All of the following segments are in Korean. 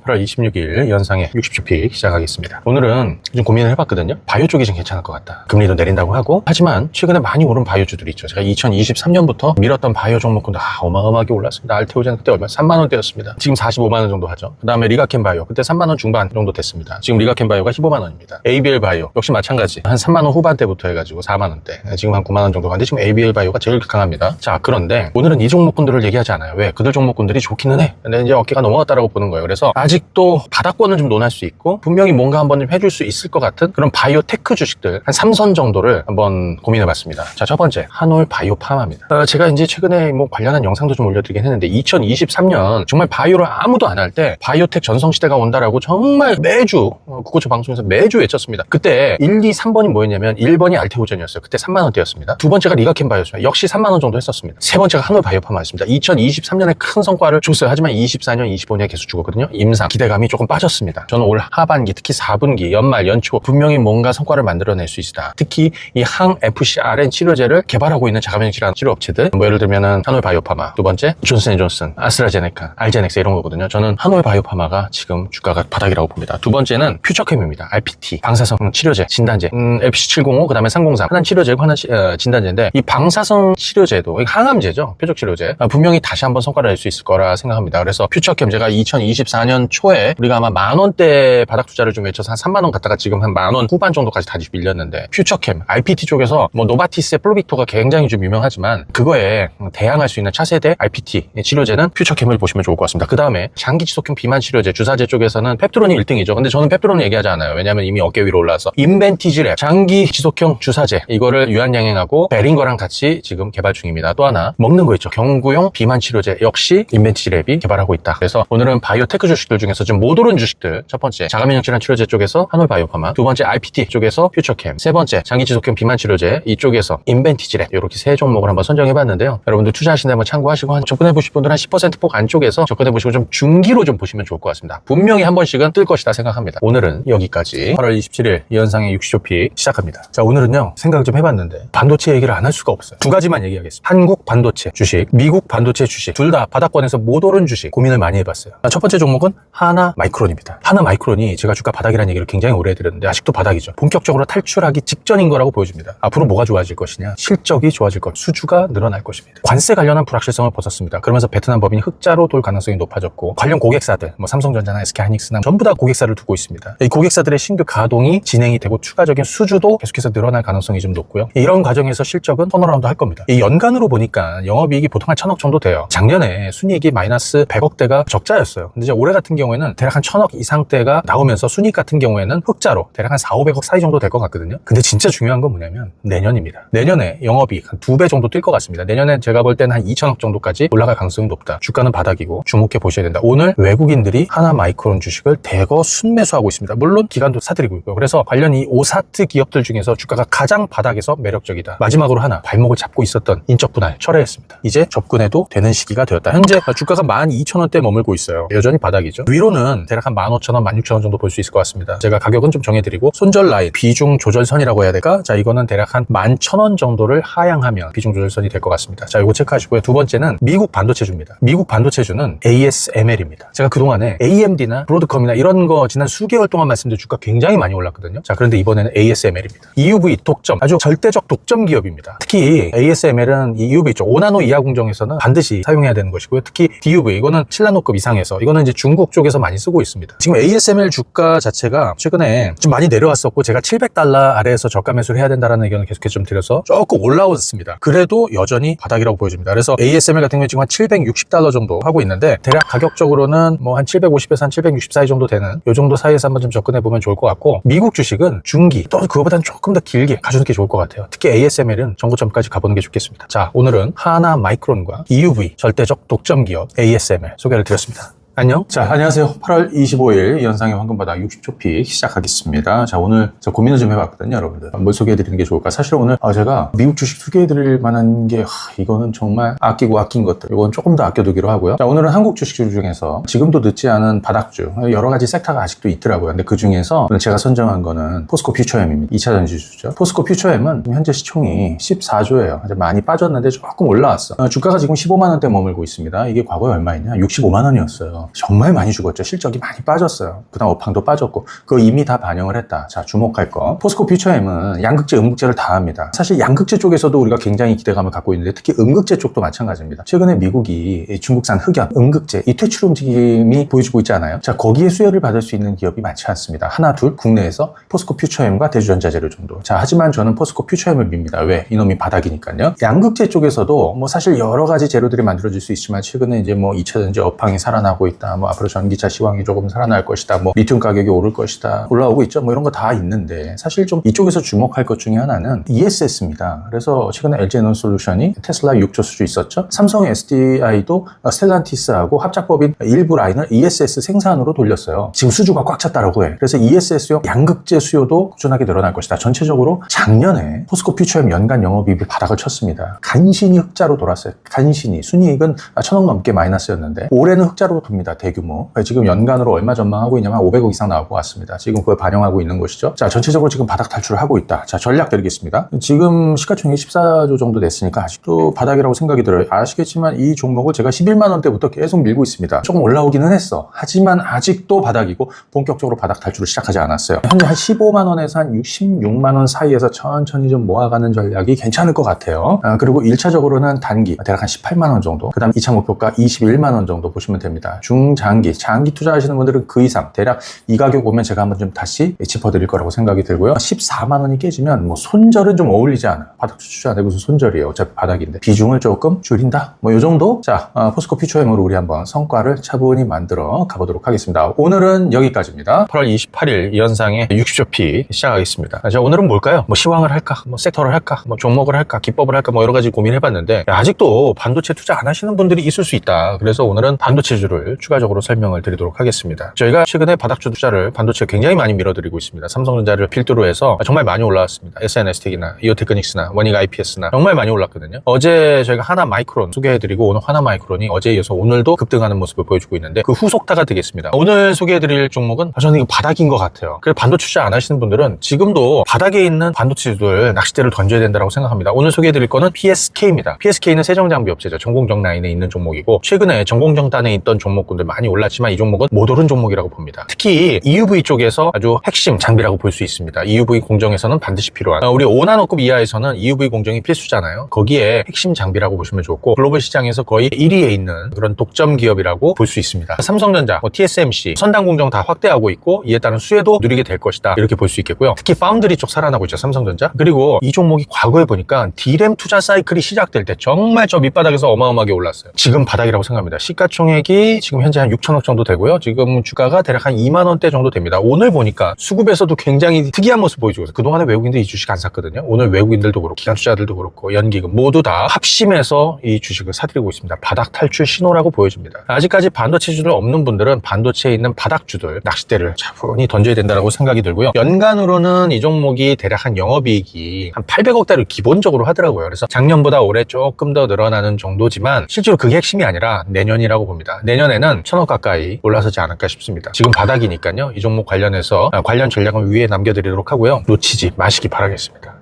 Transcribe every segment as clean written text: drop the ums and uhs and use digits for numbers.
8월 26일 연상의 60주픽 시작하겠습니다. 오늘은 좀 고민을 해봤거든요. 바이오 쪽이 좀 괜찮을 것 같다. 금리도 내린다고 하고, 하지만 최근에 많이 오른 바이오주들이 있죠. 제가 2023년부터 밀었던 바이오 종목군도 어마어마하게 올랐습니다. 알테오젠 그때 얼마? 3만원대였습니다. 지금 45만원 정도 하죠. 그 다음에 리가켄 바이오 그때 3만원 중반 정도 됐습니다. 지금 리가켄 바이오가 15만원입니다. ABL 바이오 역시 마찬가지. 한 3만원 후반대부터 해가지고 4만원대. 지금 한 9만원 정도 가는데 지금 ABL 바이오가 제일 강합니다. 자, 그런데 오늘은 이 종목군들을 얘기하지 않아요. 왜? 그들 종목군들이 좋기는 해. 근데 이제 어깨가 넘어갔다라고 보는 거예요. 그래서 아직도 바닥권을 좀 논할 수 있고, 분명히 뭔가 한번 좀 해줄 수 있을 것 같은 그런 바이오 테크 주식들 한 3선 정도를 한번 고민해봤습니다. 자, 첫 번째 한올 바이오 파마입니다. 제가 이제 최근에 뭐 관련한 영상도 좀 올려드리긴 했는데, 2023년 정말 바이오를 아무도 안 할 때 바이오텍 전성시대가 온다라고 정말 매주 구고초 방송에서 매주 외쳤습니다. 그때 1, 2, 3번이 뭐였냐면 1번이 알테오젠이었어요. 그때 3만원대였습니다. 두 번째가 리가켄 바이오였습니다. 역시 3만원 정도 했었습니다. 세 번째가 한올 바이오 파마였습니다. 2023년에 큰 성과를 줬어요. 하지만 24년, 25년에 계속 죽었거든요. 임상 기대감이 조금 빠졌습니다. 저는 올 하반기, 특히 4분기, 연말, 연초 분명히 뭔가 성과를 만들어낼 수 있다. 특히 이 항 FcRn 치료제를 개발하고 있는 자가면역 질환 치료 업체들, 뭐 예를 들면은 한올 바이오 파마, 두 번째 존슨앤존슨, 아스트라제네카, 알제넥스 이런 거거든요. 저는 한올 바이오 파마가 지금 주가가 바닥이라고 봅니다. 두 번째는 퓨처캠입니다. RPT, 방사성 치료제 진단제, FC705, 그 다음에 303, 하나 치료제, 하나 진단제인데, 이 방사성 치료제도 항암제죠. 표적 치료제. 분명히 다시 한번 성과를 낼 수 있을 거라 생각합니다. 그래서 퓨처캠 제가 2024년 초에 우리가 아마 만원대 바닥 투자를 좀 외쳐서 한 3만원 갔다가 지금 한 만원 후반 정도까지 다시 밀렸는데, 퓨처캠, RPT 쪽에서 뭐 노바티스의 플로빅토가 굉장히 좀 유명하지만 그거에 대항할 수 있는 차세대 RPT 치료제는 퓨처캠을 보시면 좋을 것 같습니다. 그 다음에 장기지속형 비만 치료제, 주사제 쪽에서는 펩트론이 1등이죠. 근데 저는 펩트론을 얘기하지 않아요. 왜냐하면 이미 어깨 위로 올라와서 인벤티지랩 장기지속형 주사제, 이거를 유한양행하고 베링거랑 같이 지금 개발 중입니다. 또 하나 먹는 거 있죠. 경구용 비만 치료제 역시 인벤티지랩이 개발하고 있다. 그래서 오늘은 바이오테크 주식들 중에서 좀 못 오른 주식들, 첫 번째 자가면역 질환 치료제 쪽에서 한올 바이오파마, 두 번째 RPT 쪽에서 퓨처캠, 세 번째 장기지속형 비만 치료제 이쪽에서 인벤티지랩, 이렇게 세 종목을 한번 선정해봤는데요. 여러분들 투자하시는 데 한번 참고하시고, 한 접근해보실 분들은 한 10%폭 안쪽에서 접근해보시고 좀 중기로 좀 보시면 좋을 것 같습니다. 분명히 한 번씩은 뜰 것이다 생각합니다. 오늘은 여기까지. 8월 27일 이현상의 60조픽 시작합니다. 자, 오늘은요 생각을 좀 해봤는데 반도체 얘기를 안 할 수가 없어요. 두 가지만 얘기하겠습니다. 한국 반도체 주식, 미국 반도체 주식, 둘 다 바닥권에서 못 오른 주식 고민을 많이 해봤어요. 첫 번째 종목은 하나 마이크론입니다. 하나 마이크론이 제가 주가 바닥이라는 얘기를 굉장히 오래 해드렸는데 아직도 바닥이죠. 본격적으로 탈출하기 직전인 거라고 보여집니다. 앞으로 뭐가 좋아질 것이냐, 실적이 좋아질 것, 수주가 늘어날 것입니다. 관세 관련한 불확실성을 벗었습니다. 그러면서 베트남 법인이 흑자로 돌 가능성이 높아졌고, 관련 고객사들, 뭐 삼성전자나 SK하이닉스나 전부 다 고객사를 두고 있습니다. 이 고객사들의 신규 가동이 진행이 되고 추가적인 수주도 계속해서 늘어날 가능성이 좀 높고요. 이런 과정에서 실적은 턴어라운드 할 겁니다. 이 연간으로 보니까 영업이익이 보통 한 1000억 정도 돼요. 작년에 순이익이 마이너스 100억대가 적자였어요. 근데 이제 올해 같은 경우에는 대략 한 1000억 이상대가 나오면서 순이익 같은 경우에는 흑자로 대략 한 400~500억 사이 정도 될 것 같거든요. 근데 진짜 중요한 건 뭐냐면 내년입니다. 내년에 영업이익 한 2배 정도 뛸 것 같습니다. 내년에 제가 볼 때는 한 2000억 정도까지 올라갈 가능성이 높다. 주가는 바닥이고 주목해 보셔야 된다. 오늘 외국인들이 하나 마이크론 주식을 대거 순매수하고 있습니다. 물론 기관도 사들이고 있고요. 그래서 관련 이 오사트 기업들 중에서 주가가 가장 바닥에서 매력적이다. 마지막으로 하나 발목을 잡고 있었던 인적 분할 철회했습니다. 이제 접근해도 되는 시기가 되었다. 현재 주가가 12,000원대에 머물고 있어요. 여전히 바닥이죠. 위로는 대략 한 15,000원, 16,000원 정도 볼 수 있을 것 같습니다. 제가 가격은 좀 정해드리고, 손절 라인, 비중 조절선이라고 해야 될까? 자, 이거는 대략 한 11,000원 정도를 하향하면 비중 조절선이 될 것 같습니다. 자, 이거 체크하시고요. 두 번째는 미국 반도체주입니다. 미국 반도체주는 ASML입니다. 제가 그동안에 AMD나 브로드컴이나 이런 거 지난 수개월 동안 말씀드린 주가 굉장히 많이 올랐거든요. 자, 그런데 이번에는 ASML입니다. EUV 독점, 아주 절대적 독점 기업입니다. 특히 ASML은 이 EUV 쪽 5나노 이하 공정에서는 반드시 사용해야 되는 것이고요. 특히 DUV, 이거는 7나노급 이상에서, 이거는 이제 중국 쪽에서 많이 쓰고 있습니다. 지금 ASML 주가 자체가 최근에 좀 많이 내려왔었고, 제가 $700 아래에서 저가 매수를 해야 된다는 의견을 계속해서 좀 드려서 조금 올라왔습니다. 그래도 여전히 바닥이라고 보여집니다. 그래서 ASML 같은 경우에 지금 한 $760 정도 하고 있는데, 대략 가격적으로는 뭐 한 750에서 한 760 사이 정도 되는 요 정도 사이에서 한번 좀 접근해 보면 좋을 것 같고, 미국 주식은 중기 또 그거보다는 조금 더 길게 가주는 게 좋을 것 같아요. 특히 ASML은 정고점까지 가보는 게 좋겠습니다. 자, 오늘은 하나 마이크론과 EUV 절대적 독점 기업 ASML 소개를 드렸습니다. 안녕. 자, 안녕하세요. 8월 25일 연상의 황금바닥 60초픽 시작하겠습니다. 자, 오늘 저 고민을 좀 해봤거든요, 여러분들. 뭘 소개해드리는 게 좋을까? 사실 오늘 제가 미국 주식 소개해드릴 만한 게 이거는 정말 아끼고 아낀 것들, 이건 조금 더 아껴두기로 하고요. 자, 오늘은 한국 주식주 중에서 지금도 늦지 않은 바닥주, 여러 가지 섹터가 아직도 있더라고요. 근데 그 중에서 제가 선정한 거는 포스코 퓨처엠입니다. 2차 전지주죠. 포스코 퓨처엠은 현재 시총이 14조예요. 많이 빠졌는데 조금 올라왔어. 주가가 지금 15만원대 머물고 있습니다. 이게 과거에 얼마였냐? 65만원이었어요. 하면서 정말 많이 죽었죠. 실적이 많이 빠졌어요. 그다음 업황도 빠졌고 그거 이미 다 반영을 했다. 자, 주목할 거. 포스코 퓨처엠은 양극재, 음극재를 다 합니다. 사실 양극재 쪽에서도 우리가 굉장히 기대감을 갖고 있는데 특히 음극재 쪽도 마찬가지입니다. 최근에 미국이 중국산 흑연, 음극재 이 퇴출 움직임이 보여주고 있지 않아요? 자, 거기에 수혜를 받을 수 있는 기업이 많지 않습니다. 하나, 둘 국내에서 포스코 퓨처엠과 대주전자재료 정도. 자, 하지만 저는 포스코 퓨처엠을 밉니다. 왜? 이놈이 바닥이니까요. 양극재 쪽에서도 뭐 사실 여러 가지 재료들이 만들어질 수 있지만 최근에 이제 뭐 2차전지 업황이 살아나고 있다. 뭐 앞으로 전기차 시황이 조금 살아날 것이다. 뭐 리튬 가격이 오를 것이다. 올라오고 있죠. 뭐 이런 거 다 있는데 사실 좀 이쪽에서 주목할 것 중에 하나는 ESS입니다. 그래서 최근에 LG에너솔루션이 테슬라 6조 수주 있었죠. 삼성 SDI도 스텔란티스하고 합작법인 일부 라인을 ESS 생산으로 돌렸어요. 지금 수주가 꽉 찼다라고 해. 그래서 ESS용 양극재 수요도 꾸준하게 늘어날 것이다. 전체적으로 작년에 포스코 퓨처엠 연간 영업이익이 바닥을 쳤습니다. 간신히 흑자로 돌았어요. 간신히. 순이익은 1,000억 넘게 마이너스였는데 올해는 흑자로 돕니다. 대규모. 지금 연간으로 얼마 전망하고 있냐면 500억 이상 나올 것 같습니다. 지금 그걸 반영하고 있는 것이죠. 자, 전체적으로 지금 바닥 탈출을 하고 있다. 자, 전략 드리겠습니다. 지금 시가총액이 14조 정도 됐으니까 아직도 바닥이라고 생각이 들어요. 아시겠지만 이 종목을 제가 11만 원대부터 계속 밀고 있습니다. 조금 올라오기는 했어. 하지만 아직도 바닥이고 본격적으로 바닥 탈출을 시작하지 않았어요. 현재 한 15만 원에서 한 66만 원 사이에서 천천히 좀 모아가는 전략이 괜찮을 것 같아요. 그리고 1차적으로는 단기 대략 한 18만 원 정도, 그 다음 2차 목표가 21만 원 정도 보시면 됩니다. 중장기, 장기 투자하시는 분들은 그 이상 대략 이 가격 오면 제가 한번 좀 다시 짚어드릴 거라고 생각이 들고요. 14만 원이 깨지면 뭐 손절은 좀 어울리지 않아. 바닥 추출하는데 무슨 손절이에요. 어차피 바닥인데. 비중을 조금 줄인다. 뭐 요 정도? 자, 포스코 퓨처엠으로 우리 한번 성과를 차분히 만들어 가보도록 하겠습니다. 오늘은 여기까지입니다. 8월 28일 이 현상의 60조 P 시작하겠습니다. 자, 오늘은 뭘까요? 뭐 시황을 할까? 뭐 섹터를 할까? 뭐 종목을 할까? 기법을 할까? 뭐 여러 가지 고민해봤는데 아직도 반도체 투자 안 하시는 분들이 있을 수 있다. 그래서 오늘은 반도체주를 추가적으로 설명을 드리도록 하겠습니다. 저희가 최근에 바닥주 투자를 반도체 굉장히 많이 밀어드리고 있습니다. 삼성전자를 필두로 해서 정말 많이 올라왔습니다. SNS텍이나 이오테크닉스나 원익 IPS나 정말 많이 올랐거든요. 어제 저희가 하나 마이크론 소개해드리고 오늘 하나 마이크론이 어제에 이어서 오늘도 급등하는 모습을 보여주고 있는데 그 후속타가 되겠습니다. 오늘 소개해드릴 종목은 저는 이거 바닥인 것 같아요. 그래서 반도체 투자 안 하시는 분들은 지금도 바닥에 있는 반도체주들 낚싯대를 던져야 된다고 생각합니다. 오늘 소개해드릴 거는 PSK입니다. PSK는 세정장비업체죠. 전공정 라인에 있는 종목이고 최근에 전공정단에 있던 종목군들 많이 올랐지만 이 종목은 못 오른 종목이라고 봅니다. 특히 EUV 쪽에서 아주 핵심 장비라고 볼 수 있습니다. EUV 공정에서는 반드시 필요한, 우리 5나노급 이하에서는 EUV 공정이 필수잖아요. 거기에 핵심 장비라고 보시면 좋고 글로벌 시장에서 거의 1위에 있는 그런 독점 기업이라고 볼 수 있습니다. 삼성전자, TSMC, 선단 공정 다 확대하고 있고 이에 따른 수혜도 누리게 될 것이다. 이렇게 볼 수 있겠고요. 특히 파운드리 쪽 살아나고 있죠. 삼성전자. 그리고 이 종목이 과거에 보니까 D램 투자 사이클이 시작될 때 정말 저 밑바닥에서 어마어마하게 올랐어요. 지금 바닥이라고 생각합니다. 시가총액이 지금 현재 한 6천억 정도 되고요. 지금 주가가 대략 한 2만 원대 정도 됩니다. 오늘 보니까 수급에서도 굉장히 특이한 모습 보여주고 있어요. 그동안에 외국인들이 이 주식 안 샀거든요. 오늘 외국인들도 그렇고 기관 투자들도 그렇고 연기금 모두 다 합심해서 이 주식을 사들이고 있습니다. 바닥 탈출 신호라고 보여집니다. 아직까지 반도체주들 없는 분들은 반도체에 있는 바닥주들 낚싯대를 차분히 던져야 된다고 생각이 들고요. 연간으로는 이 종목이 대략 한 영업이익이 한 800억대를 기본적으로 하더라고요. 그래서 작년보다 올해 조금 더 늘어나는 정도지만 실제로 그게 핵심이 아니라 내년이라고 봅니다. 내년에는 1,000억 가까이 올라서지 않을까 싶습니다. 지금 바닥이니까요. 이 종목 관련해서 관련 전략은 위에 남겨드리도록 하고요. 놓치지 마시기 바라겠습니다.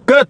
끝!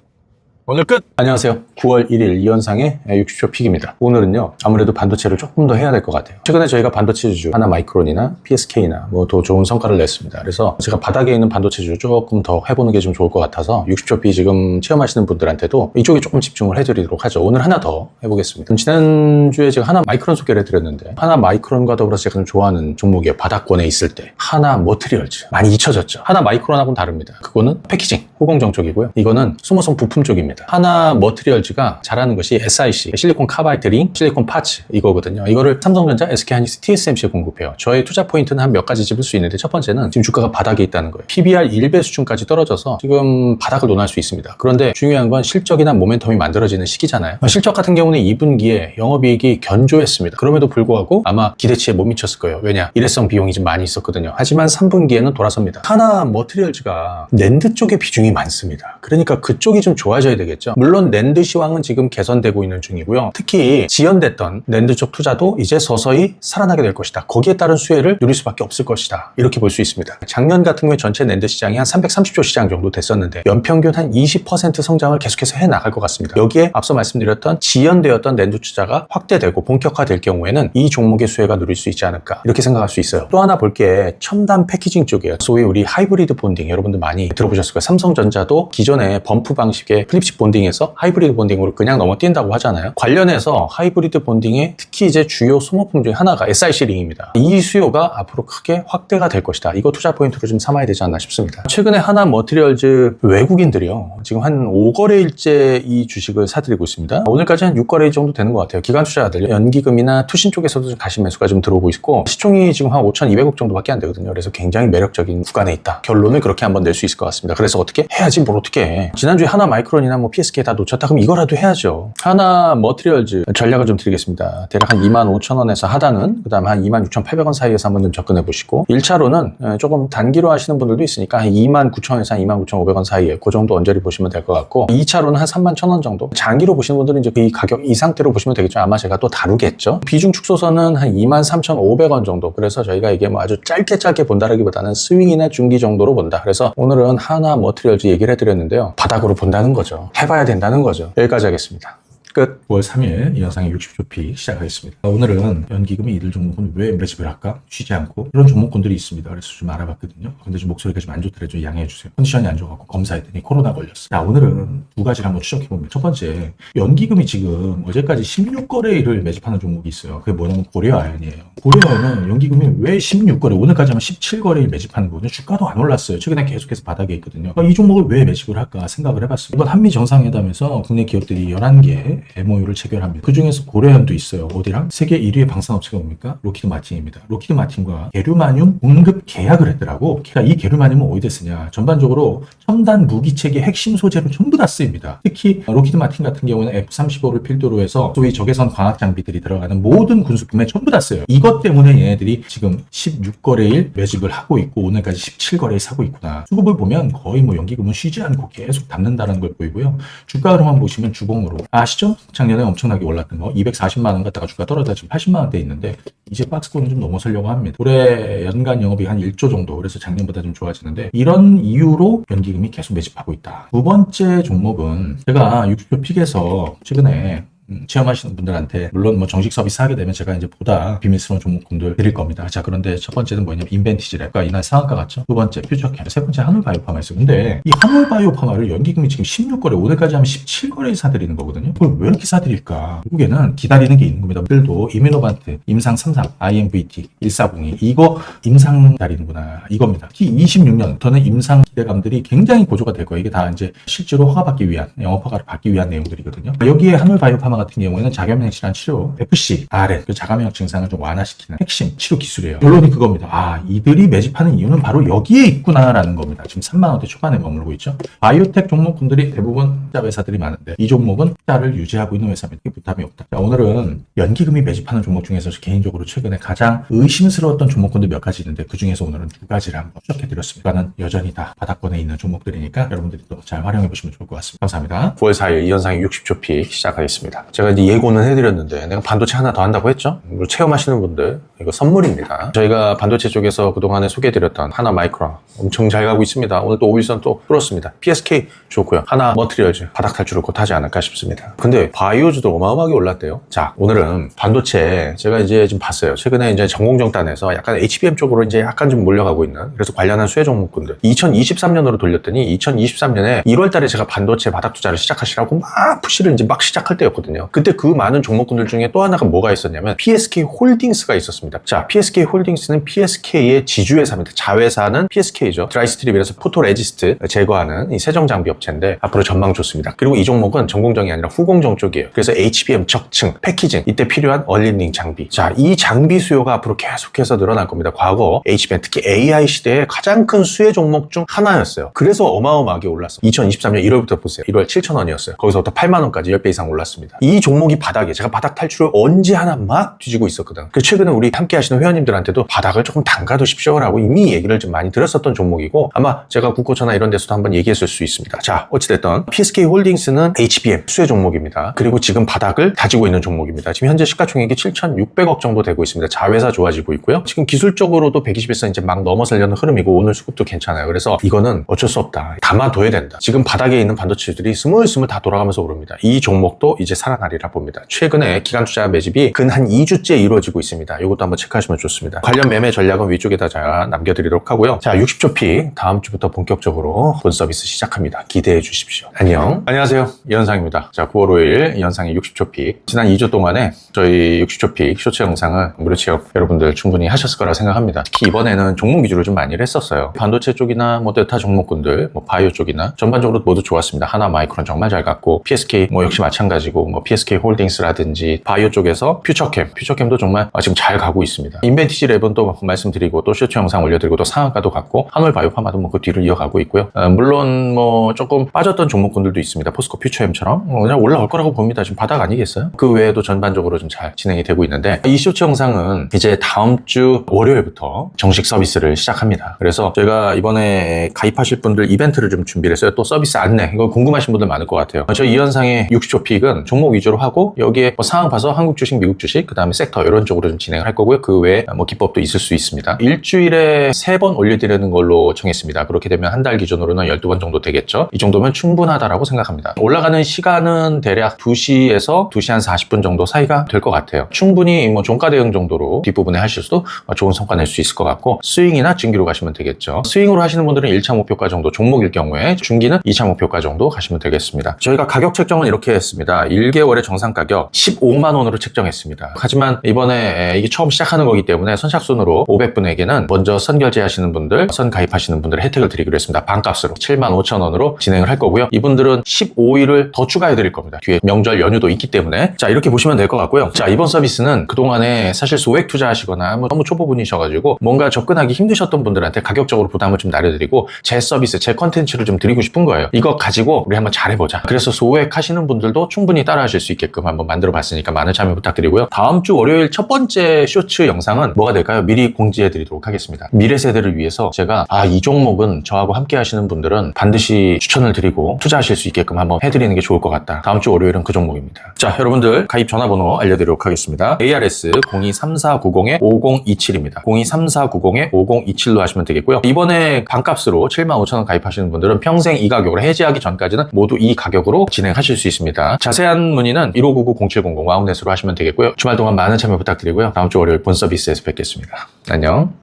오늘 끝! 안녕하세요. 9월 1일 이현상의 60초 픽입니다. 오늘은요, 아무래도 반도체를 조금 더 해야 될 것 같아요. 최근에 저희가 반도체주, 하나 마이크론이나 PSK나 뭐 더 좋은 성과를 냈습니다. 그래서 제가 바닥에 있는 반도체주 조금 더 해보는 게 좀 좋을 것 같아서 60초 픽 지금 체험하시는 분들한테도 이쪽에 조금 집중을 해드리도록 하죠. 오늘 하나 더 해보겠습니다. 지난주에 제가 하나 마이크론 소개를 해드렸는데 하나 마이크론과 더불어서 제가 좀 좋아하는 종목이에요. 바닥권에 있을 때. 하나 머티리얼즈. 많이 잊혀졌죠. 하나 마이크론하고는 다릅니다. 그거는 패키징, 호공정 쪽이고요. 이거는 소모성 부품 쪽입니다. 하나 머티리얼즈가 잘하는 것이 SiC, 실리콘 카바이드 링, 실리콘 파츠 이거거든요. 이거를 삼성전자, SK하이닉스, TSMC에 공급해요. 저의 투자 포인트는 한 몇 가지 집을 수 있는데 첫 번째는 지금 주가가 바닥에 있다는 거예요. PBR 1배 수준까지 떨어져서 지금 바닥을 논할 수 있습니다. 그런데 중요한 건 실적이나 모멘텀이 만들어지는 시기잖아요. 실적 같은 경우는 2분기에 영업이익이 견조했습니다. 그럼에도 불구하고 아마 기대치에 못 미쳤을 거예요. 왜냐? 일회성 비용이 좀 많이 있었거든요. 하지만 3분기에는 돌아섭니다. 하나 머티리얼즈가 낸드 쪽에 비중이 많습니다. 그러니까 그쪽이 좀 좋아져야 되겠죠. 되겠죠. 물론 낸드 시황은 지금 개선되고 있는 중이고요. 특히 지연됐던 낸드 쪽 투자도 이제 서서히 살아나게 될 것이다. 거기에 따른 수혜를 누릴 수밖에 없을 것이다. 이렇게 볼 수 있습니다. 작년 같은 경우에 전체 낸드 시장이 한 330조 시장 정도 됐었는데 연평균 한 20% 성장을 계속해서 해나갈 것 같습니다. 여기에 앞서 말씀드렸던 지연되었던 낸드 투자가 확대되고 본격화될 경우에는 이 종목의 수혜가 누릴 수 있지 않을까 이렇게 생각할 수 있어요. 또 하나 볼 게 첨단 패키징 쪽이에요. 소위 우리 하이브리드 본딩 여러분들 많이 들어보셨을 거예요. 삼성전자도 기존에 범프 방식의 플립식 본딩에서 하이브리드 본딩으로 그냥 넘어뛴다고 하잖아요. 관련해서 하이브리드 본딩의 특히 이제 주요 소모품 중에 하나가 SiC 링입니다. 이 수요가 앞으로 크게 확대가 될 것이다. 이거 투자 포인트로 좀 삼아야 되지 않나 싶습니다. 최근에 하나 머티리얼즈 외국인들이요. 지금 한 5거래일째 이 주식을 사들이고 있습니다. 오늘까지 한 6거래일 정도 되는 것 같아요. 기관 투자자들, 연기금이나 투신 쪽에서도 좀 가심 매수가 좀 들어오고 있고 시총이 지금 한 5,200억 정도밖에 안 되거든요. 그래서 굉장히 매력적인 구간에 있다. 결론을 그렇게 한번 낼 수 있을 것 같습니다. 그래서 어떻게 해야지 뭘 어떻게 해. 지난주에 하나 마이크론이나 뭐 PSK 다 놓쳤다. 그럼 이거라도 해야죠. 하나 머티리얼즈 전략을 좀 드리겠습니다. 대략 한 25,000원에서 하단은 그 다음에 한 26,800원 사이에서 한번 좀 접근해 보시고 1차로는 조금 단기로 하시는 분들도 있으니까 한 29,000원에서 한 29,500원 사이에 그 정도 언저리 보시면 될 것 같고 2차로는 한 31,000원 정도 장기로 보시는 분들은 이제 이 가격 이 상태로 보시면 되겠죠. 아마 제가 또 다루겠죠. 비중 축소선은 한 23,500원 정도. 그래서 저희가 이게 뭐 아주 짧게 본다라기보다는 스윙이나 중기 정도로 본다. 그래서 오늘은 하나 머티리얼즈 얘기를 해드렸는데요. 바닥으로 본다는 거죠. 해봐야 된다는 거죠. 여기까지 하겠습니다. 끝. 9월 3일 이 영상의 60조 픽 시작하겠습니다. 오늘은 연기금이 이들 종목은 왜 매집을 할까? 쉬지 않고 이런 종목군들이 있습니다. 그래서 좀 알아봤거든요. 근데 좀 목소리가 좀 안 좋더라도 좀 양해해 주세요. 컨디션이 안 좋아갖고 검사했더니 코로나 걸렸어. 자, 오늘은 두 가지를 한번 추적해봅니다. 첫 번째, 연기금이 지금 어제까지 16거래일을 매집하는 종목이 있어요. 그게 뭐냐면 고려아연이에요. 고려아연은 연기금이 왜 16거래, 오늘까지 하면 17거래일 매집하는 거거든요. 주가도 안 올랐어요. 최근에 계속해서 바닥에 있거든요. 이 종목을 왜 매집을 할까 생각을 해봤습니다. 이번 한미 정상회담에서 국내 기업들이 11개 MOU를 체결합니다. 그 중에서 고려아연도 있어요. 어디랑? 세계 1위의 방산업체가 뭡니까? 로키드 마틴입니다. 로키드 마틴과 게르마늄 공급 계약을 했더라고. 그러니까 이 게르마늄은 어디에 쓰냐? 전반적으로 첨단 무기체계 핵심 소재로 전부 다 쓰입니다. 특히 로키드 마틴 같은 경우는 F-35를 필두로 해서 소위 적외선 광학 장비들이 들어가는 모든 군수품에 전부 다 써요. 이것 때문에 얘네들이 지금 16거래일 매집을 하고 있고 오늘까지 17거래일 사고 있구나. 수급을 보면 거의 뭐 연기금은 쉬지 않고 계속 담는다는 걸 보이고요. 주가 흐름만 보시면 주봉으로 아시죠? 작년에 엄청나게 올랐던 거 240만 원 갔다가 주가 떨어져 지금 80만 원대 있는데 이제 박스권을 좀 넘어서려고 합니다. 올해 연간 영업이 한 1조 정도, 그래서 작년보다 좀 좋아지는데 이런 이유로 연기금이 계속 매집하고 있다. 두 번째 종목은 제가 60조 픽에서 최근에 체험하시는 분들한테 물론 뭐 정식 서비스 하게 되면 제가 이제 보다 비밀스러운 종목군들 드릴 겁니다. 자, 그런데 첫 번째는 뭐냐면 인벤티지랩과 이날 상한가 같죠. 두 번째 퓨처캠, 세 번째 한울바이오파마 있어요. 근데 이 한울바이오파마를 연기금이 지금 16거래, 오늘까지 하면 17거래에 사들이는 거거든요. 그걸 왜 이렇게 사들일까? 결국에는 기다리는 게 있는 겁니다. 들도 이뮤노반트, 임상33, IMVT, 1402 이거 임상 기다리는구나 이겁니다. 특히 26년부터는 임상 기대감들이 굉장히 고조가 될 거예요. 이게 다 이제 실제로 허가받기 위한, 영업 허가를 받기 위한 내용들이거든요. 여기에 한울바이오파마 같은 경우에는 자가면역 질환 치료, FC, RN, 그 자가면역 증상을 좀 완화시키는 핵심 치료 기술이에요. 결론이 그겁니다. 아, 이들이 매집하는 이유는 바로 여기에 있구나라는 겁니다. 지금 3만 원대 초반에 머물고 있죠. 바이오텍 종목군들이 대부분 투자 회사들이 많은데 이 종목은 투자를 유지하고 있는 회사입니다. 부담이 없다. 자, 오늘은 연기금이 매집하는 종목 중에서 개인적으로 최근에 가장 의심스러웠던 종목군들 몇 가지 있는데 그 중에서 오늘은 두 가지를 한번 추적해드렸습니다. 이거는 여전히 다 바닥권에 있는 종목들이니까 여러분들이 또 잘 활용해 보시면 좋을 것 같습니다. 감사합니다. 9월 4일 이현상의 60조 픽 시작하겠습니다. 제가 이제 예고는 해드렸는데 내가 반도체 하나 더 한다고 했죠? 체험하시는 분들 이거 선물입니다. 저희가 반도체 쪽에서 그동안에 소개해드렸던 하나 마이크론 엄청 잘 가고 있습니다. 오늘 또 5일선 또 뚫었습니다. PSK 좋고요. 하나 머티리얼즈 바닥 탈출을 곧 하지 않을까 싶습니다. 근데 바이오즈도 어마어마하게 올랐대요. 자, 오늘은 반도체 제가 이제 좀 봤어요. 최근에 이제 전공정단에서 약간 HBM 쪽으로 이제 약간 좀 몰려가고 있는, 그래서 관련한 수혜 종목군들 2023년으로 돌렸더니 2023년에 1월 달에 제가 반도체 바닥 투자를 시작하시라고 막 푸시를 이제 막 시작할 때였거든요. 그때 그 많은 종목군들 중에 또 하나가 뭐가 있었냐면 PSK 홀딩스가 있었습니다. 자, PSK 홀딩스는 PSK의 지주회사입니다. 자회사는 PSK죠. 드라이스트립이라서 포토레지스트 제거하는 이 세정 장비 업체인데 앞으로 전망 좋습니다. 그리고 이 종목은 전공정이 아니라 후공정 쪽이에요. 그래서 HBM 적층, 패키징, 이때 필요한 얼리닝 장비. 자, 이 장비 수요가 앞으로 계속해서 늘어날 겁니다. 과거 HBM, 특히 AI 시대의 가장 큰 수혜 종목 중 하나였어요. 그래서 어마어마하게 올랐어. 2023년 1월부터 보세요. 1월 7,000원이었어요. 거기서부터 8만 원까지 10배 이상 올랐습니다. 이 종목이 바닥에 제가 바닥 탈출을 언제 하나 막 뒤지고 있었거든. 그 최근에 우리 함께 하시는 회원님들한테도 바닥을 조금 담가두십시오라고 이미 얘기를 좀 많이 들었었던 종목이고 아마 제가 국고처나 이런 데서도 한번 얘기했을 수 있습니다. 자, 어찌됐든 PSK 홀딩스는 HBM 수혜 종목입니다. 그리고 지금 바닥을 다지고 있는 종목입니다. 지금 현재 시가총액이 7,600억 정도 되고 있습니다. 자회사 좋아지고 있고요. 지금 기술적으로도 120에서 이제 막 넘어서려는 흐름이고 오늘 수급도 괜찮아요. 그래서 이거는 어쩔 수 없다. 담아둬야 된다. 지금 바닥에 있는 반도체들이 스물스물 다 돌아가면서 오릅니다. 이 종목도 이제 살아나리라 봅니다. 최근에 기관 투자 매집이 근 한 2주째 이루어지고 있습니다. 이것도 한번 체크하시면 좋습니다. 관련 매매 전략은 위쪽에다 제가 남겨드리도록 하고요. 자, 60초 픽 다음 주부터 본격적으로 본 서비스 시작합니다. 기대해 주십시오. 안녕. 안녕하세요. 이현상입니다. 자, 9월 5일 이현상의 60초 픽. 지난 2주 동안에 저희 60초 픽 쇼츠 영상을 무료 체험 여러분들 충분히 하셨을 거라 생각합니다. 특히 이번에는 종목 위주로 좀 많이 했었어요. 반도체 쪽이나 뭐 데이터 종목군들, 뭐 바이오 쪽이나 전반적으로 모두 좋았습니다. 하나 마이크론 정말 잘 갔고 PSK 뭐 역시 마찬가지고 뭐 PSK 홀딩스라든지 바이오 쪽에서 퓨처캠도 정말 지금 잘 가고 있습니다. 인벤티지 랩은 또 말씀드리고 또 쇼츠 영상 올려드리고 또 상한가도 갔고 한올 바이오파마도 뭐 그 뒤를 이어가고 있고요. 물론 뭐 조금 빠졌던 종목군들도 있습니다. 포스코 퓨처엠처럼 그냥 올라올 거라고 봅니다. 지금 바닥 아니겠어요? 그 외에도 전반적으로 좀 잘 진행이 되고 있는데 이 쇼츠 영상은 이제 다음 주 월요일부터 정식 서비스를 시작합니다. 그래서 제가 이번에 가입하실 분들 이벤트를 좀 준비를 했어요. 또 서비스 안내 이거 궁금하신 분들 많을 것 같아요. 저희 이현상의 60초 픽은 종목 위주로 하고 여기에 뭐 상황 봐서 한국 주식, 미국 주식, 그 다음에 섹터 이런 쪽으로 좀 진행을 할 거고요. 그 외에 뭐 기법도 있을 수 있습니다. 일주일에 3번 올려드리는 걸로 정했습니다. 그렇게 되면 한 달 기준으로는 12번 정도 되겠죠. 이 정도면 충분하다라고 생각합니다. 올라가는 시간은 대략 2시에서 2시 한 40분 정도 사이가 될 것 같아요. 충분히 뭐 종가 대응 정도로 뒷부분에 하실 수도 좋은 성과 낼 수 있을 것 같고 스윙이나 중기로 가시면 되겠죠. 스윙으로 하시는 분들은 1차 목표가 정도 종목일 경우에 중기는 2차 목표가 정도 가시면 되겠습니다. 저희가 가격 책정은 이렇게 했습니다. 1개월의 정상 가격 15만 원으로 책정했습니다. 하지만 이번에 이게 처음 시작하는 거기 때문에 선착순으로 500분에게는 먼저 선결제하시는 분들, 선 가입하시는 분들의 혜택을 드리기로 했습니다. 반값으로 7만 5천 원으로 진행을 할 거고요. 이분들은 15일을 더 추가해 드릴 겁니다. 뒤에 명절 연휴도 있기 때문에 자 이렇게 보시면 될 것 같고요. 자 이번 서비스는 그동안에 사실 소액 투자하시거나 뭐 너무 초보분이셔가지고 뭔가 접근하기 힘드셨던 분들한테 가격적으로 부담을 좀 나눠드리고 제 서비스, 제 컨텐츠를 좀 드리고 싶은 거예요. 이거 가지고 우리 한번 잘해보자. 그래서 소액 하시는 분들도 충분히 따라하실 수 있게끔 한번 만들어 봤으니까 많은 참여 부탁드리고요. 다음 주 월요일 첫 번째 쇼츠 영상은 뭐가 될까요? 미리 공지해 드리도록 하겠습니다. 미래 세대를 위해서 제가 이 종목은 저하고 함께 하시는 분들은 반드시 추천을 드리고 투자하실 수 있게끔 한번 해드리는 게 좋을 것 같다. 다음 주 월요일은 그 종목입니다. 자 여러분들 가입 전화번호 알려드리도록 하겠습니다. ARS 023490-5027입니다. 023490-5027로 하시면 되겠고요. 이번에 반값으로 7만 5천 원 가입하시는 분들은 평생 이 가격으로 해지하기 전까지는 모두 이 가격으로 진행하실 수 있습니다. 자세한 문의는 1599-0700 와우넷으로 하시면 되겠고요. 주말 동안 많은 참여 부탁드리고요. 다음 주 월요일 본 서비스에서 뵙겠습니다. 안녕.